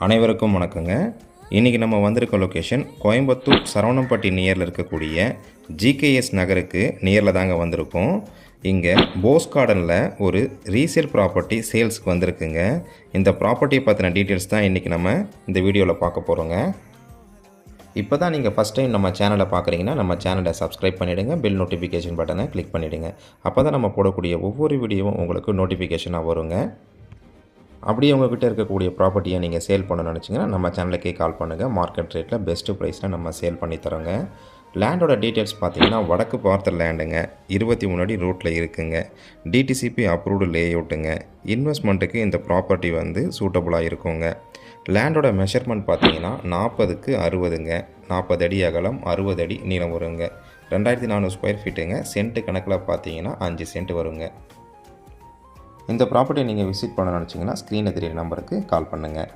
அனைவருக்கும் வணக்கங்க. இன்றைக்கி நம்ம வந்திருக்க லொக்கேஷன் கோயம்புத்தூர் சரவணம்பட்டி நியரில் இருக்கக்கூடிய ஜிகேஎஸ் நகருக்கு நியரில் தாங்க வந்திருக்கோம். இங்கே போஸ் கார்டனில் ஒரு ரீசேல் ப்ராப்பர்ட்டி சேல்ஸுக்கு வந்திருக்குங்க. இந்த ப்ராப்பர்ட்டியை பற்றின டீட்டெயில்ஸ் தான் இன்றைக்கி நம்ம இந்த வீடியோவில் பார்க்க போகிறோங்க. இப்போ தான் நீங்கள் ஃபஸ்ட் டைம் நம்ம சேனலை பார்க்குறீங்கன்னா நம்ம சேனலை சப்ஸ்கிரைப் பண்ணிவிடுங்க. பெல் நோட்டிஃபிகேஷன் பட்டனை கிளிக் பண்ணிவிடுங்க. அப்போ தான் நம்ம போடக்கூடிய ஒவ்வொரு வீடியோவும் உங்களுக்கு நோட்டிஃபிகேஷனாக வருங்க. அப்படியே உங்கள்கிட்ட இருக்கக்கூடிய ப்ராப்பர்ட்டியை நீங்கள் சேல் பண்ணணும்னு நினச்சிங்கன்னா நம்ம சேனலுக்கே கால் பண்ணுங்கள். மார்க்கெட் ரேட்டில் பெஸ்ட்டு ப்ரைஸில் நம்ம சேல் பண்ணி தரோங்க. லேண்டோட டீட்டெயில்ஸ் பார்த்தீங்கன்னா வடக்கு பார்த்த லேண்டுங்க, 23 அடி ரோட்டில் இருக்குங்க. DTCP approved லேஅவுட்டுங்க. இன்வெஸ்ட்மெண்ட்டுக்கு இந்த ப்ராப்பர்ட்டி சூட்டபுளாக இருக்குங்க. லேண்டோட மெஷர்மெண்ட் பார்த்தீங்கன்னா 40க்கு 60ங்க. 40 அடி அகலம், 60 அடி நீளம் வருங்க. 2400 ஸ்கொயர் ஃபீட்டுங்க. சென்ட்டு கணக்கில் பார்த்தீங்கன்னா 5 சென்ட் வருங்க. இந்த ப்ராப்பர்ட்டியை நீங்கள் விசிட் பண்ண நினச்சிங்கன்னா ஸ்க்ரீனில் தெரியிற நம்பருக்கு கால் பண்ணுங்கள்.